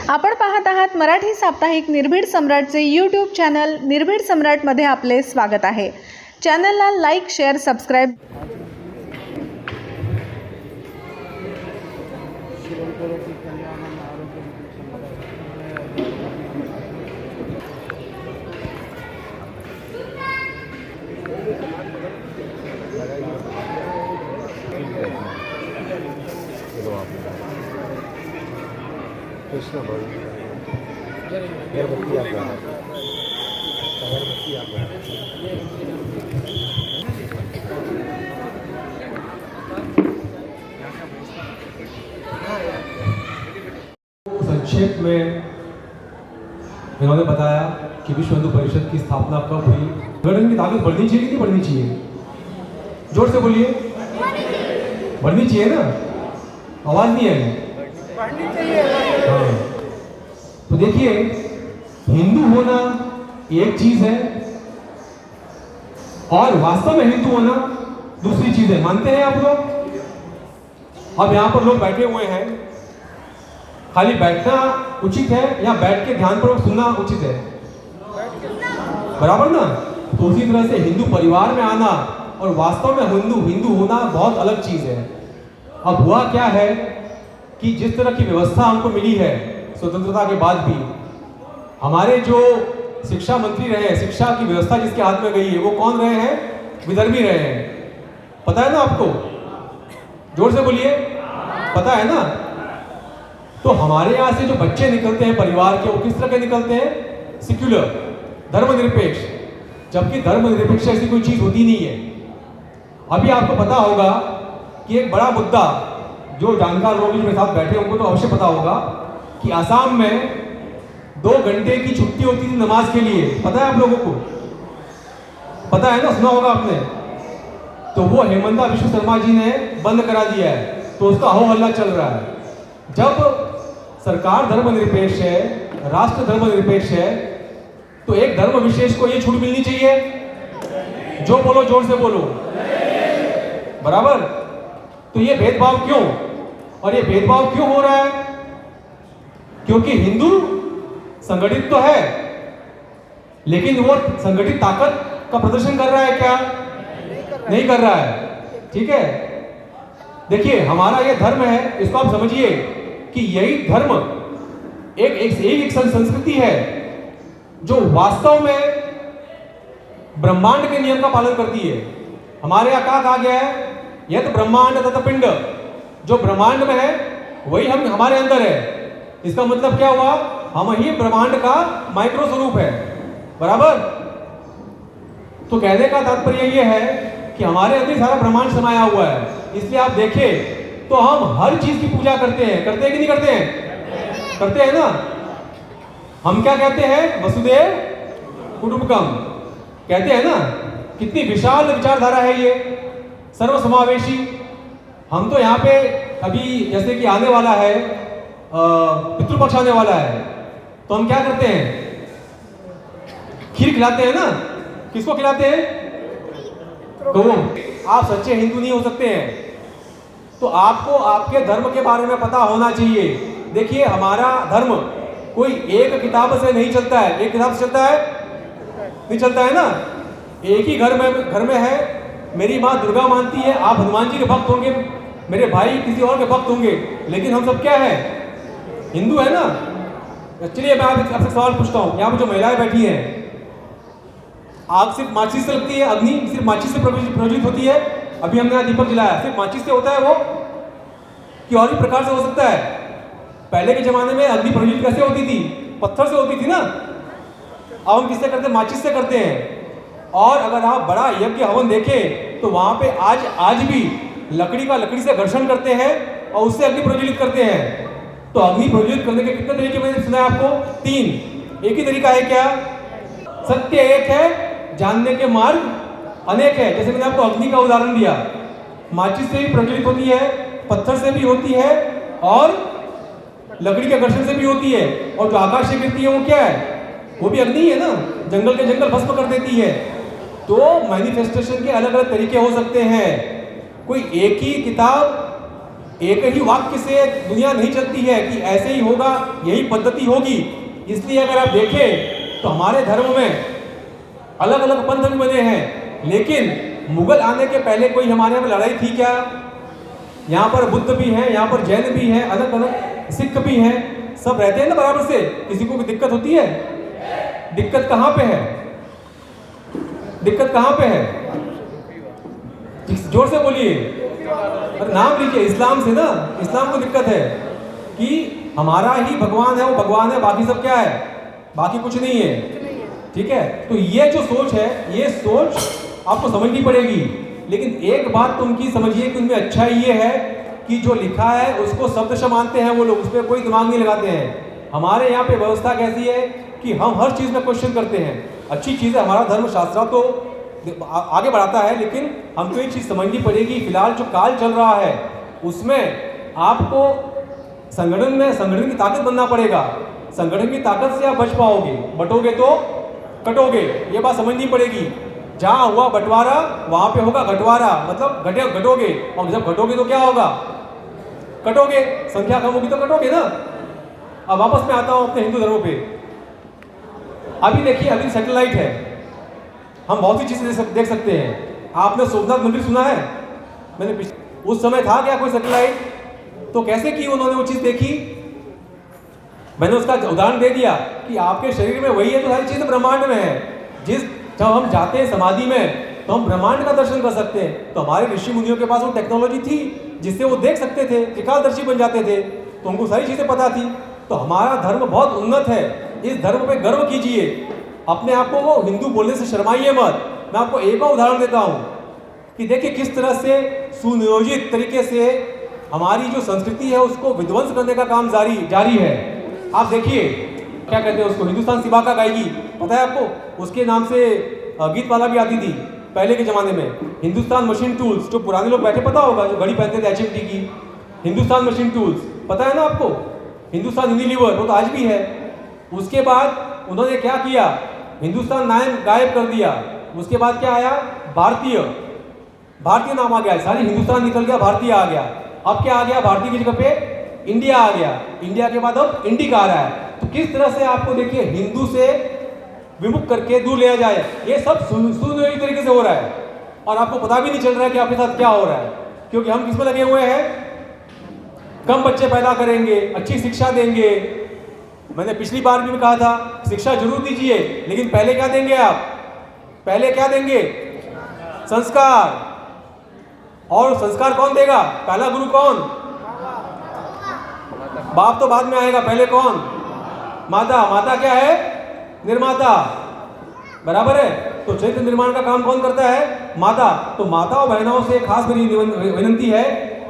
आपण पाहत आहात मराठी साप्ताहिक निर्भीड सम्राटचे यूट्यूब चॅनल निर्भीड सम्राटमध्ये आपले स्वागत आहे। चॅनलला लाईक, शेअर, सबस्क्राइब। कृष्ण अगरबत्ती संक्षेप में इन्होंने बताया कि विश्व हिंदू परिषद की स्थापना कब हुई। संगठन की ताकत बढ़नी चाहिए कि नहीं बढ़नी चाहिए? जोर से बोलिए। बढ़नी चाहिए ना? आवाज नहीं आई। हाँ, तो देखिए, हिंदू होना एक चीज है और वास्तव में हिंदू होना दूसरी चीज है। मानते हैं आप लोग? अब यहां पर लोग बैठे हुए हैं, खाली बैठना उचित है या बैठ के ध्यानपूर्वक सुनना उचित है? बराबर ना? तो उसी तरह से हिंदू परिवार में आना और वास्तव में हिंदू होना बहुत अलग चीज है। अब हुआ क्या है कि जिस तरह की व्यवस्था हमको मिली है स्वतंत्रता के बाद भी, हमारे जो शिक्षा मंत्री रहे हैं, शिक्षा की व्यवस्था जिसके हाथ में गई है, वो कौन रहे हैं? विदर्भी रहे हैं। पता है ना आपको? जोर से बोलिए। पता है ना? तो हमारे यहाँ से जो बच्चे निकलते हैं परिवार के, वो किस तरह के निकलते हैं? सेक्युलर, धर्मनिरपेक्ष। जबकि धर्मनिरपेक्ष ऐसी कोई चीज होती नहीं है। अभी आपको पता होगा कि एक बड़ा मुद्दा, जो जानकार लोग मेरे साथ बैठे होंगे तो अवश्य पता होगा कि असम में 2 घंटे की छुट्टी होती थी नमाज के लिए। पता है आप लोगों को? पता है ना? सुना होगा आपने। तो वो हेमंता विश्व शर्मा जी ने बंद करा दिया है, तो उसका हो हल्ला चल रहा है। जब सरकार धर्मनिरपेक्ष है, राष्ट्र धर्मनिरपेक्ष है, तो एक धर्म विशेष को ये छूट मिलनी चाहिए। जो बोलो, जोर से बोलो। बराबर? तो ये भेदभाव क्यों? और ये भेदभाव क्यों हो रहा है? क्योंकि हिंदू संगठित तो है, लेकिन वो संगठित ताकत का प्रदर्शन कर रहा है क्या? नहीं कर रहा है। ठीक है, देखिए, हमारा ये धर्म है, इसको आप समझिए कि यही धर्म एक संस्कृति है जो वास्तव में ब्रह्मांड के नियम का पालन करती है। हमारे यहाँ कहा गया है, यह तो ब्रह्मांड तथा पिंड, जो ब्रह्मांड में है वही हम हमारे अंदर है। इसका मतलब क्या हुआ? हम ही ब्रह्मांड का माइक्रो स्वरूप है। बराबर? तो कहने का तात्पर्य यह है कि हमारे अंदर सारा ब्रह्मांड समाया हुआ है। इसलिए आप देखें तो हम हर चीज की पूजा करते हैं कि नहीं करते हैं? करते हैं ना? हम क्या कहते हैं? वसुदेव कुटुंबकम कहते हैं ना? कितनी विशाल विचारधारा है ये, सर्वसमावेशी। हम तो यहाँ पे अभी जैसे कि आने वाला है पितृपक्ष आने वाला है, तो हम क्या करते हैं? खीर खिलाते हैं ना? किसको खिलाते हैं? तो आप सच्चे हिंदू नहीं हो सकते हैं। तो आपको आपके धर्म के बारे में पता होना चाहिए। देखिए, हमारा धर्म कोई एक किताब से नहीं चलता है। एक किताब से चलता है? नहीं चलता है ना? एक ही घर में है। मेरी माँ दुर्गा मानती है, आप हनुमान जी के भक्त होंगे, मेरे भाई किसी और के भक्त होंगे, लेकिन हम सब क्या है? हिंदू है ना? चलिए, मैं आपसे सवाल पूछता हूँ। यहाँ पर जो महिलाएं बैठी हैं, आग सिर्फ माचिस से लगती है, अग्नि सिर्फ माचिस से प्रज्वलित होती है। अभी हमने यहाँ दीपक जलाया, सिर्फ माचिस से होता है वो कि और भी प्रकार से हो सकता है? पहले के जमाने में अग्नि प्रज्वलित कैसे होती थी? पत्थर से होती थी ना? अब हम किससे करते हैं? माचिस से करते हैं। और अगर आप बड़ा यज्ञ हवन देखें तो वहां पे आज भी लकड़ी से घर्षण करते हैं और उससे अग्नि प्रज्वलित करते हैं। तो अग्नि प्रज्वलित करने के कितने तरीके मैंने सुना है आपको? 3। एक ही तरीका है क्या? सत्य एक है, जानने के मार्ग अनेक है। जैसे मैंने आपको अग्नि का उदाहरण दिया, माचिस से भी प्रज्वलित होती है, पत्थर से भी होती है और लकड़ी के घर्षण से भी होती है। और जो आकाश से गिरती है वो क्या है? वो भी अग्नि है ना? जंगल के जंगल भस्म कर देती है। तो मैनिफेस्टेशन के अलग अलग तरीके हो सकते हैं। कोई एक ही किताब एक ही वाक्य से दुनिया नहीं चलती है कि ऐसे ही होगा, यही पद्धति होगी। इसलिए अगर आप देखें तो हमारे धर्म में अलग अलग पंथ भी बने हैं, लेकिन मुगल आने के पहले कोई हमारे यहाँ लड़ाई थी क्या? यहाँ पर बुद्ध भी हैं, यहाँ पर जैन भी हैं, अलग अलग सिख भी हैं, सब रहते हैं ना बराबर से। किसी को भी दिक्कत होती है? दिक्कत कहाँ पे है? दिक्कत कहाँ पे है? जोर से बोलिए, नाम लीजिए। इस्लाम से ना, इस्लाम को दिक्कत है कि हमारा ही भगवान है, वो भगवान है, बाकी सब क्या है? बाकी कुछ नहीं है। ठीक है, तो ये जो सोच है, ये सोच आपको समझनी पड़ेगी। लेकिन एक बात तो उनकी समझिए कि उनमें अच्छा ये है कि जो लिखा है उसको शब्दशः मानते हैं वो लोग, उस पर कोई दिमाग नहीं लगाते हैं। हमारे यहाँ पे व्यवस्था कैसी है कि हम हर चीज़ में क्वेश्चन करते हैं। अच्छी चीज़ है, हमारा धर्म शास्त्र तो आगे बढ़ाता है, लेकिन हमको एक चीज़ समझनी पड़ेगी। फिलहाल जो काल चल रहा है उसमें आपको संगठन की ताकत बनना पड़ेगा। संगठन की ताकत से आप बच पाओगे, बटोगे तो कटोगे, ये बात समझनी पड़ेगी। जहाँ हुआ बंटवारा वहाँ पे होगा घटवारा, मतलब घटोगे, और जब घटोगे तो क्या होगा? कटोगे। संख्या कम होगी तो कटोगे ना। अब वापस में आता हूँ अपने हिंदू धर्म पे। अभी देखिए, अभी सैटेलाइट है, हम बहुत सी चीज़ें देख सकते हैं। आपने सोमनाथ मंदिर सुना है? मैंने उस समय था क्या कोई सैटेलाइट? तो कैसे की उन्होंने वो चीज़ देखी? मैंने उसका उदाहरण दे दिया कि आपके शरीर में वही है तो सारी चीज़ें ब्रह्मांड में है। जब हम जाते हैं समाधि में तो हम ब्रह्मांड का दर्शन कर सकते हैं। तो हमारे ऋषि मुनियों के पास वो टेक्नोलॉजी थी जिससे वो देख सकते थे, त्रिकालदर्शी बन जाते थे, तो उनको सारी चीज़ें पता थी। तो हमारा धर्म बहुत उन्नत है, इस धर्म पे गर्व कीजिए। अपने आप को वो हिंदू बोलने से शर्माइए मत। मैं आपको एक और उदाहरण देता हूँ कि देखिए किस तरह से सुनियोजित तरीके से हमारी जो संस्कृति है उसको विध्वंस करने का काम जारी है। आप देखिए, क्या कहते हैं उसको, हिंदुस्तान सिबाका गाएगी, पता है आपको? उसके नाम से गीत माला भी आती थी पहले के ज़माने में। हिंदुस्तान मशीन टूल्स, जो पुराने लोग बैठे पता होगा, जो घड़ी पहनते थे HMT की, हिंदुस्तान मशीन टूल्स, पता है ना आपको? हिंदुस्तान यूनिलीवर, वो तो आज भी है। उसके बाद उन्होंने क्या किया? हिंदुस्तान नाम गायब कर दिया। उसके बाद क्या आया? भारतीय नाम आ गया, सारी हिंदुस्तान निकल गया, भारतीय आ गया। अब क्या आ गया? भारतीय की जगह पे इंडिया आ गया। इंडिया के बाद अब इंडिका आ रहा है। तो किस तरह से आपको देखिए हिंदू से विमुख करके दूर लिया जाए, ये सब सुनियोजित तरीके से हो रहा है और आपको पता भी नहीं चल रहा है कि आपके साथ क्या हो रहा है। क्योंकि हम किस में लगे हुए हैं? कम बच्चे पैदा करेंगे, अच्छी शिक्षा देंगे। मैंने पिछली बार भी कहा था, शिक्षा जरूर दीजिए, लेकिन पहले क्या देंगे आप? पहले क्या देंगे? संस्कार। और संस्कार कौन देगा? पहला गुरु कौन? बाप तो बाद में आएगा, पहले कौन? माता। माता क्या है? निर्माता, बराबर है। तो चरित्र निर्माण का काम कौन करता है? माता। तो माता और बहनों से खास मेरी विनती है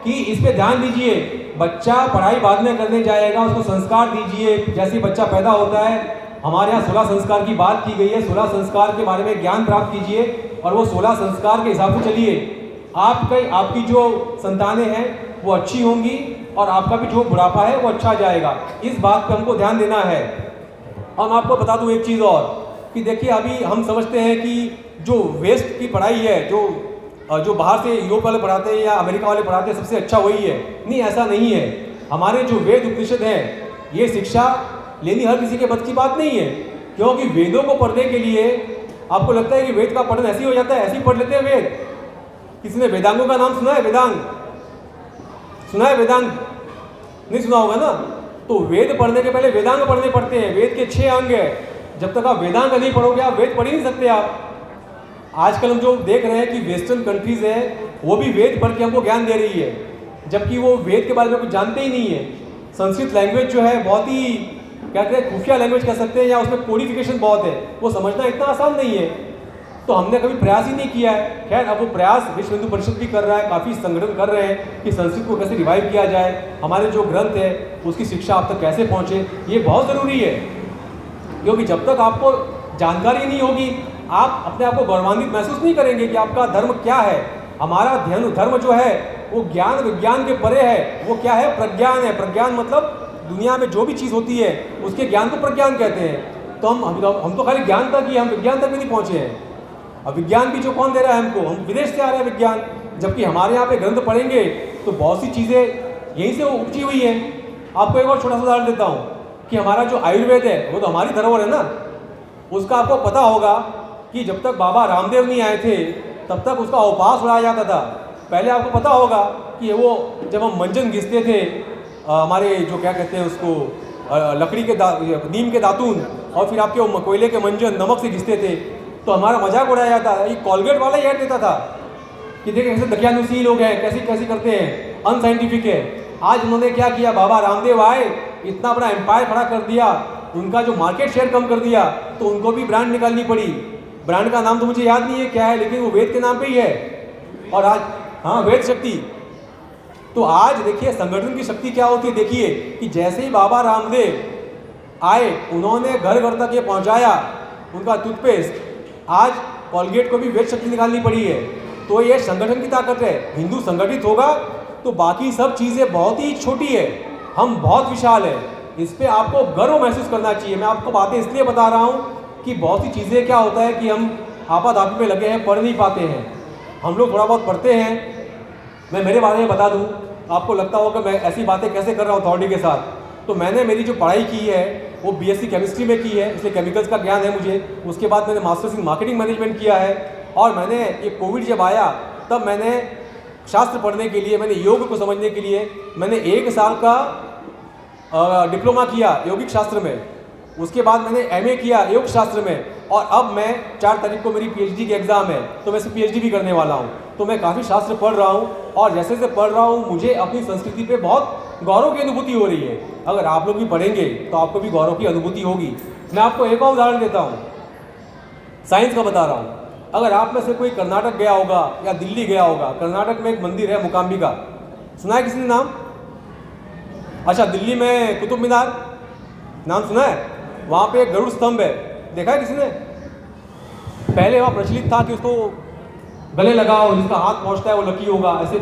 कि इस पे ध्यान दीजिए। बच्चा पढ़ाई बाद में करने जाएगा, उसको संस्कार दीजिए। जैसे बच्चा पैदा होता है, हमारे यहाँ 16 संस्कार की बात की गई है। 16 संस्कार के बारे में ज्ञान प्राप्त कीजिए और वो 16 संस्कार के हिसाब से चलिए। आपकी जो संतानें हैं वो अच्छी होंगी और आपका भी जो बुढ़ापा है वो अच्छा जाएगा। इस बात पे हमको ध्यान देना है। और मैं आपको बता दूं एक चीज़ और कि देखिए, अभी हम समझते हैं कि जो वेस्ट की पढ़ाई है, जो बाहर से यूरोप वाले पढ़ाते हैं या अमेरिका वाले पढ़ाते हैं, सबसे अच्छा वही है। नहीं, ऐसा नहीं है। हमारे जो वेद उपनिषद हैं, ये शिक्षा लेनी हर किसी के बस की बात नहीं है। क्योंकि वेदों को पढ़ने के लिए आपको लगता है कि वेद का पठन ऐसे ही हो जाता है, ऐसे ही पढ़ लेते हैं वेद। किसी ने वेदांगों का नाम सुना है? वेदांग सुना है? वेदांग नहीं सुना होगा ना। तो वेद पढ़ने के पहले वेदांग पढ़ने पड़ते हैं। वेद के 6 अंग है। जब तक आप वेदांग नहीं पढ़ोगे आप वेद पढ़ ही नहीं सकते। आप आजकल हम जो देख रहे हैं कि वेस्टर्न कंट्रीज है वो भी वेद पढ़ के हमको ज्ञान दे रही है, जबकि वो वेद के बारे में कुछ जानते ही नहीं है। संस्कृत लैंग्वेज जो है बहुत ही क्या कहते हैं, खुफिया लैंग्वेज कह सकते हैं, या उसमें कोडिफिकेशन बहुत है, वो समझना इतना आसान नहीं है। तो हमने कभी प्रयास ही नहीं किया है। खैर, अब वो प्रयास विश्व हिंदू परिषद भी कर रहा है, काफ़ी संगठन कर रहे हैं कि संस्कृत को कैसे रिवाइव किया जाए, हमारे जो ग्रंथ है उसकी शिक्षा आप तक कैसे पहुँचे, ये बहुत ज़रूरी है। क्योंकि जब तक आपको जानकारी नहीं होगी आप अपने आप को गौरवान्वित महसूस नहीं करेंगे कि आपका धर्म क्या है। हमारा धर्म जो है वो ज्ञान विज्ञान के परे है। वो क्या है? प्रज्ञान है। प्रज्ञान मतलब दुनिया में जो भी चीज़ होती है उसके ज्ञान को प्रज्ञान कहते हैं। तो हम तो खाली ज्ञान तक ही, हम विज्ञान तक भी नहीं पहुँचे हैं। अब विज्ञान भी जो कौन दे रहा है हमको? हम विदेश से आ रहा है विज्ञान। जबकि हमारे यहाँ पे ग्रंथ पढ़ेंगे तो बहुत सी चीज़ें यहीं से उपजी हुई है। आपको एक और छोटा सा उदाहरण देता हूँ कि हमारा जो आयुर्वेद है वो तो हमारी धरोहर है ना। उसका आपको पता होगा कि जब तक बाबा रामदेव नहीं आए थे तब तक उसका उपास उड़ाया जाता था। पहले आपको पता होगा कि वो जब हम मंजन घिसते थे, हमारे जो क्या कहते हैं उसको, लकड़ी के नीम के दातून, और फिर आपके कोयले के मंजन नमक से घिसते थे, तो हमारा मजाक उड़ाया जाता था। ये कॉलगेट वाला ही ऐड देता था कि देखिए कैसे दकियानुसी लोग हैं, कैसी कैसी करते हैं, अनसाइंटिफिक है। आज उन्होंने क्या किया, बाबा रामदेव आए, इतना बड़ा एम्पायर खड़ा कर दिया, उनका जो मार्केट शेयर कम कर दिया, तो उनको भी ब्रांड निकालनी पड़ी। ब्रांड का नाम तो मुझे याद नहीं है क्या है, लेकिन वो वेद के नाम पे ही है। और आज हाँ, वेद शक्ति। तो आज देखिए संगठन की शक्ति क्या होती है। देखिए कि जैसे ही बाबा रामदेव आए, उन्होंने घर घर तक ये पहुंचाया उनका टूथपेस्ट, आज कॉलगेट को भी वेद शक्ति निकालनी पड़ी है। तो ये संगठन की ताकत है। हिंदू संगठित होगा तो बाकी सब चीज़ें बहुत ही छोटी है, हम बहुत विशाल है। इस पर आपको गर्व महसूस करना चाहिए। मैं आपको बातें इसलिए बता रहा हूँ कि बहुत सी चीज़ें क्या होता है कि हम आपाधापी में लगे हैं, पढ़ नहीं पाते हैं। हम लोग थोड़ा बहुत पढ़ते हैं। मैं मेरे बारे में बता दूं, आपको लगता होगा मैं ऐसी बातें कैसे कर रहा हूँ अथॉरिटी के साथ। तो मैंने मेरी जो पढ़ाई की है वो बीएससी केमिस्ट्री में की है, इसलिए केमिकल्स का ज्ञान है मुझे। उसके बाद मैंने मास्टर्स इन मार्केटिंग मैनेजमेंट किया है। और मैंने ये कोविड जब आया तब मैंने शास्त्र पढ़ने के लिए, मैंने योग को समझने के लिए मैंने 1 साल का डिप्लोमा किया योगिक शास्त्र में। उसके बाद मैंने एमए किया योग शास्त्र में, और अब मैं 4 तारीख को मेरी पीएचडी की एग्ज़ाम है, तो मैं पीएचडी भी करने वाला हूँ। तो मैं काफ़ी शास्त्र पढ़ रहा हूँ, और जैसे जैसे पढ़ रहा हूँ मुझे अपनी संस्कृति पे बहुत गौरव की अनुभूति हो रही है। अगर आप लोग भी पढ़ेंगे तो आपको भी गौरव की अनुभूति होगी। मैं आपको एक और उदाहरण देता हूँ, साइंस का बता रहा हूँ। अगर आप में से कोई कर्नाटक गया होगा या दिल्ली गया होगा, कर्नाटक में एक मंदिर है मुकाम्बिका, सुना है किसी ने नाम? अच्छा, दिल्ली में कुतुब मीनार नाम सुना है? वहाँ पे एक गरुड़ स्तंभ है, देखा है किसी ने? पहले वहाँ प्रचलित था कि उसको गले लगाओ, जिसका हाथ पहुँचता है वो लकी होगा, ऐसे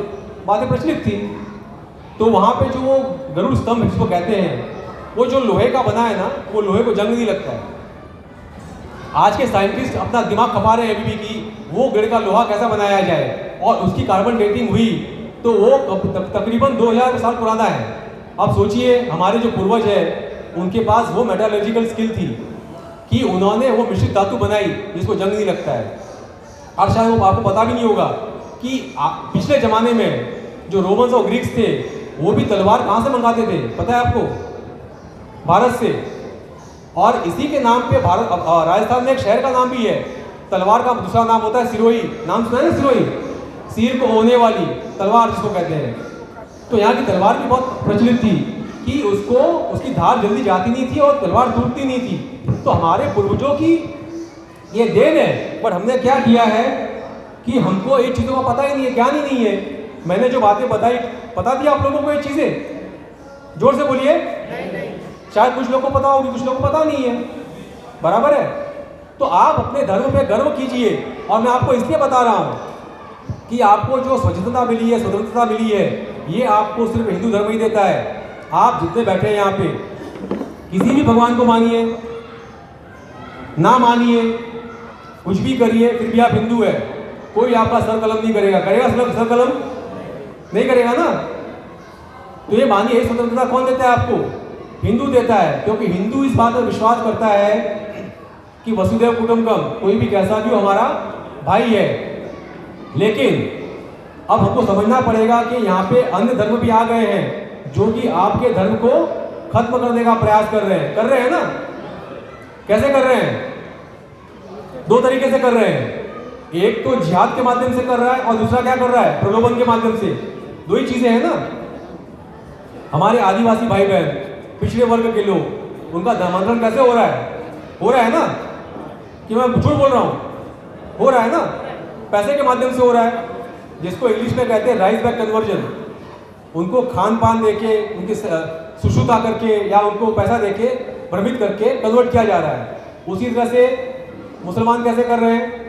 बातें प्रचलित थी। तो वहाँ पे जो वो गरुड़ स्तंभ जिसको कहते हैं, वो जो लोहे का बना है ना, वो लोहे को जंग नहीं लगता है। आज के साइंटिस्ट अपना दिमाग खपा रहे हैं अभी भी कि वो गड़ का लोहा कैसा बनाया जाए, और उसकी कार्बन डेटिंग हुई तो वो तकरीबन 2000 साल पुराना है। अब सोचिए हमारे जो पूर्वज है उनके पास वो मेटालर्जिकल स्किल थी कि उन्होंने वो मिश्रित धातु बनाई जिसको जंग नहीं लगता है। और शायद वो आपको पता भी नहीं होगा कि पिछले ज़माने में जो रोमन्स और ग्रीक्स थे वो भी तलवार कहाँ से मंगाते थे, पता है आपको? भारत से। और इसी के नाम पे भारत, राजस्थान में एक शहर का नाम भी है, तलवार का दूसरा नाम होता है सिरोही। नाम सुना है ना सिरोही? सिर को होने वाली तलवार जिसको कहते हैं। तो यहाँ की तलवार भी बहुत प्रचलित थी कि उसको उसकी धार जल्दी जाती नहीं थी और तलवार टूटती नहीं थी। तो हमारे पूर्वजों की ये देन है। पर हमने क्या किया है कि हमको ये चीज़ों का पता ही नहीं है, ज्ञान ही नहीं है। मैंने जो बातें बताई, पता थी आप लोगों को ये चीज़ें? जोर से बोलिए। शायद कुछ लोगों को पता होगी, कुछ लोगों को पता नहीं है, बराबर है? तो आप अपने धर्म पे गर्व कीजिए। और मैं आपको इसलिए बता रहा हूँ कि आपको जो स्वतंत्रता मिली है, स्वतंत्रता मिली है, ये आपको सिर्फ हिंदू धर्म ही देता है। आप जितने बैठे हैं यहाँ पे, किसी भी भगवान को मानिए ना मानिए, कुछ भी करिए, फिर भी आप हिंदू है। कोई आपका सर कलम नहीं करेगा। करेगा सर कलम? नहीं करेगा ना। तो ये मानिए, स्वतंत्रता कौन देता है आपको? हिंदू देता है। क्योंकि हिंदू इस बात पर विश्वास करता है कि वसुदेव कुटुंबकम, कोई भी कैसा भी हमारा भाई है। लेकिन अब हमको समझना पड़ेगा कि यहाँ पे अन्य धर्म भी आ गए हैं जो कि आपके धर्म को खत्म करने का प्रयास कर रहे हैं ना। कैसे कर रहे हैं? 2 तरीके से कर रहे हैं। एक तो जिहाद के माध्यम से कर रहा है और दूसरा क्या कर रहा है? प्रलोभन के माध्यम से। 2 ही चीजें हैं ना। हमारे आदिवासी भाई बहन, पिछड़े वर्ग के लोग, उनका धर्मांतरण कैसे हो रहा है? हो रहा है ना? कि मैं झूठ बोल रहा हूँ? हो रहा है ना। पैसे के माध्यम से हो रहा है, जिसको इंग्लिश में कहते हैं राइस बैक कन्वर्जन। उनको खान पान देके, उनकी सुश्रुता करके या उनको पैसा देके भ्रमित करके कन्वर्ट किया जा रहा है। उसी तरह से मुसलमान कैसे कर रहे हैं?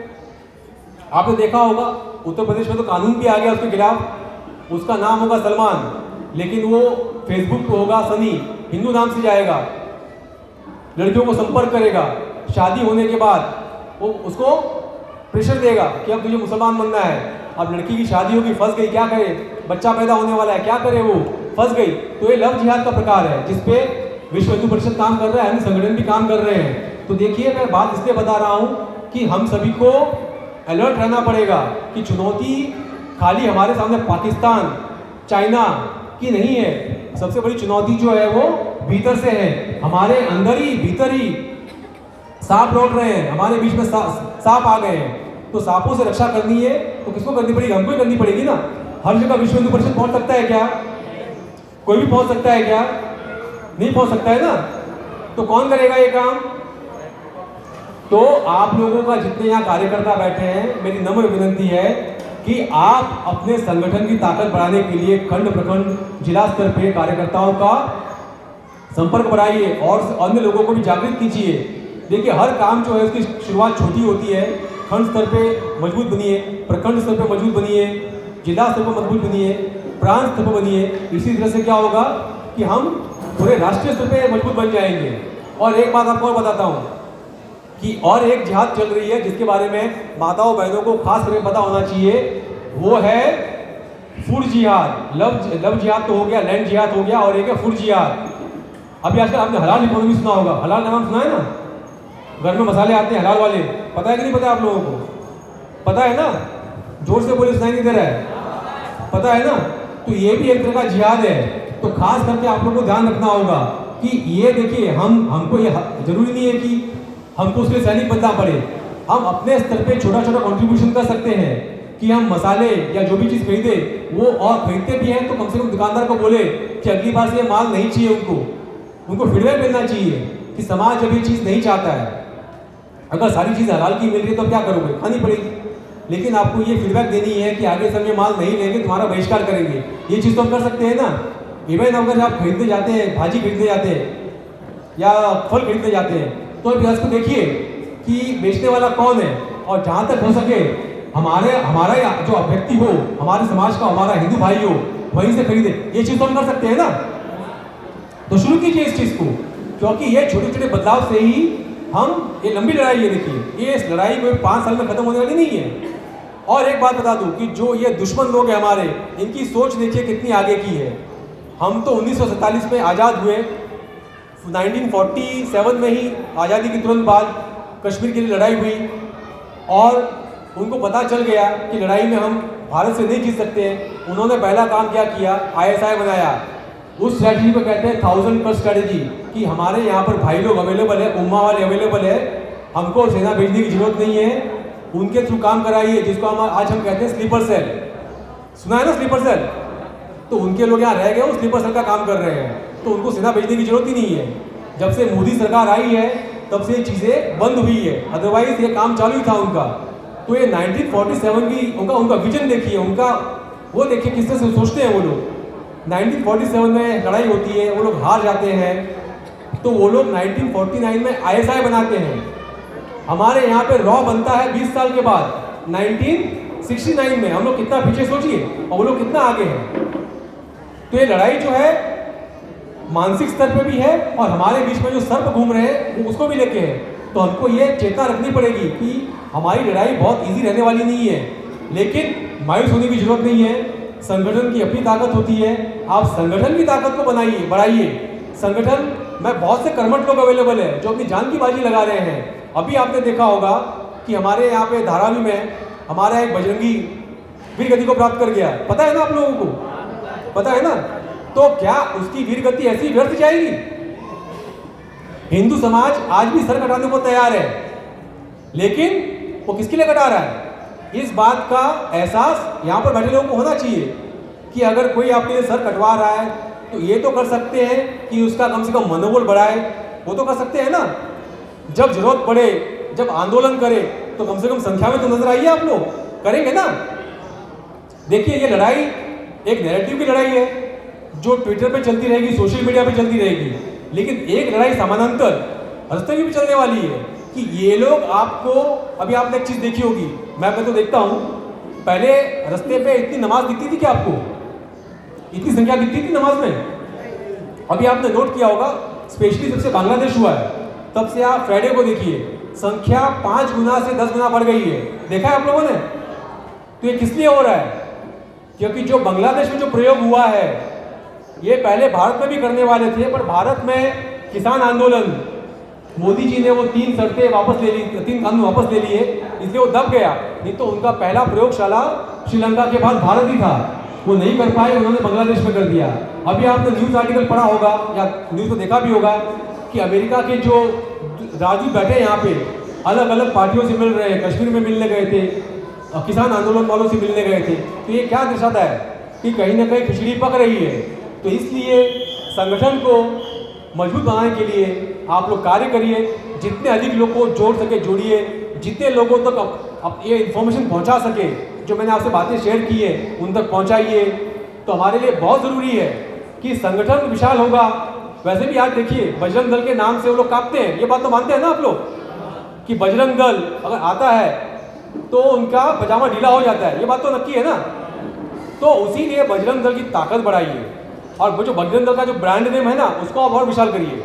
आपने देखा होगा उत्तर प्रदेश में तो कानून भी आ गया उसके खिलाफ। उसका नाम होगा सलमान, लेकिन वो फेसबुक पे होगा सनी, हिंदू नाम से जाएगा, लड़कियों को संपर्क करेगा, शादी होने के बाद वो उसको प्रेशर देगा कि अब तुझे मुसलमान बनना है। अब लड़की की शादी होगी, फंस गई, क्या करे? बच्चा पैदा होने वाला है, क्या करे वो? फंस गई, तो ये लव जिहाद का प्रकार है जिसपे विश्व हिंदू परिषद काम कर रहा है, अन्य संगठन भी काम कर रहे हैं। तो देखिए, मैं बात इसलिए बता रहा हूँ कि हम सभी को अलर्ट रहना पड़ेगा कि चुनौती खाली हमारे सामने पाकिस्तान, चाइना की नहीं है। सबसे बड़ी चुनौती जो है वो भीतर से है, हमारे अंदर ही, भीतर ही सांप लौट रहे हैं, हमारे बीच में सांप आ गए हैं। तो सांपों से रक्षा करनी है तो किसको करनी पड़ेगी? हमको ही करनी पड़ेगी ना। हर जगह विश्व हिंदू परिषद पहुंच सकता है क्या? कोई भी पहुंच सकता है क्या? नहीं पहुंच सकता है ना। तो कौन करेगा ये काम? तो आप लोगों का, जितने यहाँ कार्यकर्ता बैठे हैं, मेरी नम्र विनती है कि आप अपने संगठन की ताकत बढ़ाने के लिए खंड, प्रखंड, जिला स्तर पे कार्यकर्ताओं का संपर्क बढ़ाइए और अन्य लोगों को भी जागृत कीजिए। देखिए, हर काम जो है उसकी शुरुआत छोटी होती है। खंड स्तर पे मजबूत बनिए, प्रखंड स्तर पे मजबूत बनिए, जिला स्तर पर मजबूत बनिए, प्रांत स्तर पर बनिए। इसी तरह से क्या होगा कि हम पूरे राष्ट्रीय स्तर पे मजबूत बन जाएंगे। और एक बात आपको और बताता हूँ कि और एक जिहाद चल रही है जिसके बारे में माताओं बहनों को खास करके पता होना चाहिए, वो है फूड जिहाद। लव जिहाद तो हो गया, लैंड जिहाद हो गया, और एक है फूड जिहाद। अभी आजकल आपने हलाल इकोनॉमी सुना होगा, हलाल नाम सुना है ना? घर में मसाले आते हैं हलाल वाले, पता है कि नहीं पता आप लोगों को? पता है ना? जोर से बोले, सुनाई नहीं दे रहा है? पता है ना? तो ये भी एक तरह का जिहाद है। तो खास करके आप लोगों को ध्यान रखना होगा कि ये देखिए, हमको ये जरूरी नहीं है कि हमको उसके लिए सैनिक बनना पड़े। हम अपने स्तर पे छोटा छोटा कंट्रीब्यूशन कर सकते हैं कि हम मसाले या जो भी चीज़ खरीदे वो, और खरीदते भी हैं तो कम से कम दुकानदार को बोले कि अगली बार से ये माल नहीं चाहिए, उनको फीडबैक मिलना चाहिए कि समाज जब ये चीज़ नहीं चाहता है, अगर सारी चीज़ हलाल की मिल रही है तो क्या करोगे? खानी पड़ेगी। लेकिन आपको ये फीडबैक देनी है कि आगे सब ये माल नहीं लेंगे, तुम्हारा बहिष्कार करेंगे। ये चीज़ तो हम कर सकते हैं ना। इवन अगर आप खरीदने जाते हैं, भाजी खरीदने जाते हैं या फल खरीदने जाते हैं, तो अभी इसको देखिए कि बेचने वाला कौन है, और जहाँ तक हो सके हमारा जो व्यक्ति हो, हमारे समाज का, हमारा हिंदू भाई हो, वहीं से खरीदे। ये चीज़ तो हम कर सकते हैं ना। तो शुरू कीजिए इस चीज़ को, क्योंकि ये छोटे छोटे बदलाव से ही हम, ये लंबी लड़ाई है, देखिए ये इस लड़ाई कोई 5 साल में खत्म होने वाली नहीं है। और एक बात बता दूं कि जो ये दुश्मन लोग हैं हमारे, इनकी सोच देखिए कितनी आगे की है। हम तो 1947 में आज़ाद हुए, 1947 में ही आज़ादी के तुरंत बाद कश्मीर के लिए लड़ाई हुई, और उनको पता चल गया कि लड़ाई में हम भारत से नहीं जीत सकते हैं। उन्होंने पहला काम क्या किया? ISI बनाया। उस स्ट्रैटेजी को कहते हैं 1000 कट स्ट्रैटेजी, कि हमारे यहाँ पर भाई लोग अवेलेबल है, उम्मा वाले अवेलेबल है, हमको सेना भेजने की जरूरत नहीं है, उनके थ्रू काम कराइए, जिसको आज हम कहते हैं स्लीपर सेल। सुना है ना स्लीपर सेल? तो उनके लोग यहाँ रह गए, वो स्लीपर सेल का काम कर रहे हैं, तो उनको सेना भेजने की जरूरत ही नहीं है। जब से मोदी सरकार आई है तब से चीज़ें बंद हुई है, अदरवाइज ये काम चालू ही था उनका। तो ये 1947 की उनका विजन देखिए, उनका वो देखिए किस तरह से सोचते हैं वो लोग। 1947 में लड़ाई होती है, वो लोग हार जाते हैं, तो वो लोग 1949 में ISI बनाते हैं। हमारे यहाँ पे रॉ बनता है 20 साल के बाद, 1969 में। हम लोग कितना पीछे सोचिए, और वो लोग कितना आगे हैं। तो ये लड़ाई जो है मानसिक स्तर पे भी है, और हमारे बीच में जो सर्प घूम रहे हैं वो उसको भी लेके है। तो हमको ये चेतना रखनी पड़ेगी कि हमारी लड़ाई बहुत इजी रहने वाली नहीं है, लेकिन मायूस होने की जरूरत नहीं है। संगठन की अपनी ताकत होती है, आप संगठन की ताकत को बनाइए, बढ़ाइए। संगठन में बहुत से कर्मठ लोग अवेलेबल है जो अपनी जान की बाजी लगा रहे हैं। अभी आपने देखा होगा कि हमारे यहाँ पे धारावी में हमारा एक बजरंगी वीर गति को प्राप्त कर गया, पता है ना आप लोगों को? पता है ना? तो क्या उसकी वीर गति ऐसी व्यर्थ जाएगी? हिंदू समाज आज भी सर कटाने को तैयार है, लेकिन वो किसके लिए कटा रहा है? इस बात का एहसास यहाँ पर बैठे लोगों को होना चाहिए कि अगर कोई आपके लिए सर कटवा रहा है तो ये तो कर सकते हैं कि उसका कम से कम मनोबल बढ़ाए, वो तो कर सकते हैं ना। जब जरूरत पड़े, जब आंदोलन करे, तो कम से कम संख्या में तो नजर आइए, आप लोग करेंगे ना। देखिए, ये लड़ाई एक नैरेटिव की लड़ाई है जो ट्विटर पे चलती रहेगी, सोशल मीडिया पे चलती रहेगी, लेकिन एक लड़ाई समानांतर रास्ते में भी चलने वाली है कि ये लोग आपको, अभी आपने एक चीज देखी होगी, मैं तो देखता हूँ, पहले रास्ते पे इतनी नमाज दिखती थी क्या आपको? इतनी संख्या दिखती थी नमाज में? अभी आपने नोट किया होगा, स्पेशली जब से बांग्लादेश हुआ है तब से आप फ्राइडे को देखिए, संख्या 5 गुना से 10 गुना बढ़ गई है। देखा है आप लोगों ने? तो ये किस लिए हो रहा है? क्योंकि जो बांग्लादेश में जो प्रयोग हुआ है ये पहले भारत में भी करने वाले थे, पर भारत में किसान आंदोलन, मोदी जी ने वो 3 शर्तें वापस ले ली, 3 कानून वापस ले लिए, इसलिए वो दब गया। नहीं तो उनका पहला प्रयोगशाला श्रीलंका के बाद भारत ही था, वो नहीं कर पाए, उन्होंने बांग्लादेश में कर दिया। अभी आपने न्यूज़ आर्टिकल पढ़ा होगा या न्यूज़ को देखा भी होगा कि अमेरिका के जो राजदूत बैठे यहाँ पे अलग अलग पार्टियों से मिल रहे हैं, कश्मीर में मिलने गए थे, किसान आंदोलन वालों से मिलने गए थे। तो ये क्या दर्शाता है कि कहीं ना कहीं खिचड़ी पक रही है। तो इसलिए संगठन को मजबूत बनाने के लिए आप लोग कार्य करिए, जितने अधिक लोग को जोड़ सके जोड़िए, जितने लोगों तक अब ये इन्फॉर्मेशन पहुंचा सके, जो मैंने आपसे बातें शेयर की है उन तक पहुंचाइए। तो हमारे लिए बहुत ज़रूरी है कि संगठन विशाल होगा। वैसे भी आज देखिए बजरंग दल के नाम से वो लोग कांपते हैं, ये बात तो मानते हैं ना आप लोग कि बजरंग दल अगर आता है तो उनका पजामा ढीला हो जाता है, ये बात तो नक्की है ना। तो उसी लिए बजरंग दल की ताकत बढ़ाइए और वो जो बजरंग दल का जो ब्रांड नेम है ना उसको आप और विशाल करिए।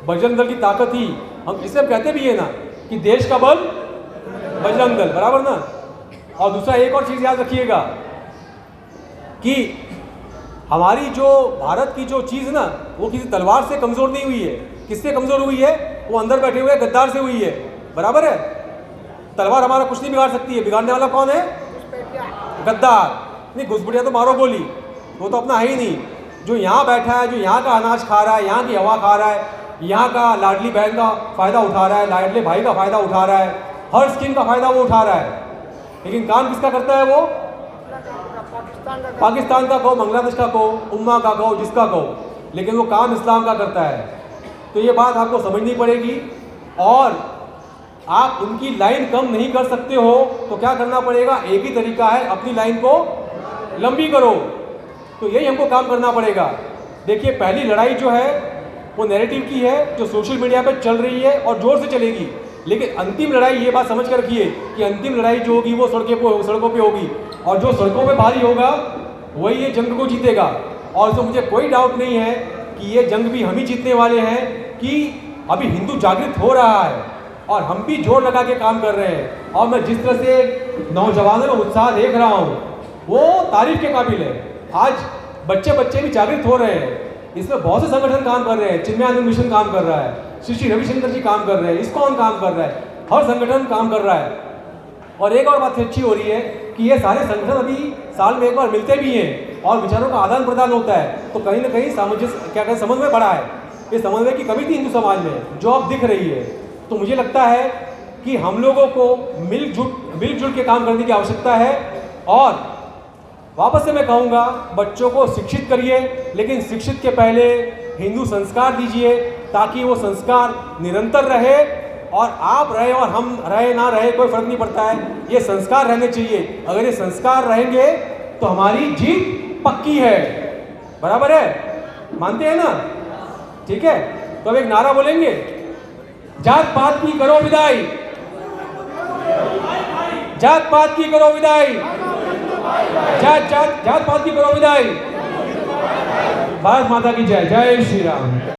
बजरंग दल की ताकत ही हम इसे कहते भी है ना कि देश का बल बजरंग दल, बराबर ना। और दूसरा एक और चीज़ याद रखिएगा कि हमारी जो भारत की जो चीज़ ना वो किसी तलवार से कमज़ोर नहीं हुई है। किससे कमज़ोर हुई है? वो अंदर बैठे हुए गद्दार से हुई है, बराबर है। तलवार हमारा कुछ नहीं बिगाड़ सकती है, बिगाड़ने वाला कौन है? गद्दार। नहीं, घुसपैठिया तो मारो गोली, वो तो अपना है ही नहीं। जो यहाँ बैठा है, जो यहाँ का अनाज खा रहा है, यहाँ की हवा खा रहा है, यहाँ का लाडली बहन का फ़ायदा उठा रहा है, लाडले भाई का फ़ायदा उठा रहा है, हर स्कीम का फ़ायदा वो उठा रहा है, लेकिन काम किसका करता है? वो पाकिस्तान का कहो, बांग्लादेश का कहो, उम्मा का कहो, जिसका कहो, लेकिन वो काम इस्लाम का करता है। तो ये बात आपको समझनी पड़ेगी। और आप उनकी लाइन कम नहीं कर सकते हो तो क्या करना पड़ेगा? एक ही तरीका है, अपनी लाइन को लंबी करो। तो यही हमको काम करना पड़ेगा। देखिए पहली लड़ाई जो है वो नैरेटिव की है, जो सोशल मीडिया पे चल रही है और जोर से चलेगी, लेकिन अंतिम लड़ाई, ये बात समझ कर रखिए कि अंतिम लड़ाई जो होगी वो सड़कों पे होगी, और जो सड़कों पे भारी होगा वही ये जंग को जीतेगा। और इसमें मुझे कोई डाउट नहीं है कि ये जंग भी हम ही जीतने वाले हैं, कि अभी हिंदू जागृत हो रहा है और हम भी जोर लगा के काम कर रहे हैं। और मैं जिस तरह से नौजवानों में उत्साह देख रहा हूँ वो तारीफ के काबिल है। आज बच्चे भी जागृत हो रहे हैं, इसमें बहुत से संगठन काम कर रहे हैं, चिन्मयानंद मिशन काम कर रहा है, श्री रविशंकर जी काम कर रहे हैं, इस्कॉन काम कर रहा है, हर संगठन काम कर रहा है। और एक और बात अच्छी हो रही है कि ये सारे संगठन अभी साल में एक बार मिलते भी हैं और विचारों का आदान प्रदान होता है। तो कहीं ना कहीं समन्वय बढ़ा है। ये समन्वय की कमी थी हिंदू समाज में, जो अब दिख रही है। तो मुझे लगता है कि हम लोगों को मिलजुल के काम करने की आवश्यकता है। और वापस से मैं कहूँगा, बच्चों को शिक्षित करिए, लेकिन शिक्षित के पहले हिंदू संस्कार दीजिए, ताकि वो संस्कार निरंतर रहे। और आप रहे और हम रहे ना रहे कोई फर्क नहीं पड़ता है, ये संस्कार रहने चाहिए। अगर ये संस्कार रहेंगे तो हमारी जीत पक्की है, बराबर है, मानते हैं ना? ठीक है, तो अब एक नारा बोलेंगे, जात पात की करो विदाई, जात पात की करो विदाई, जात पात की करो विदाई। भारत माता की जय। जय श्री राम।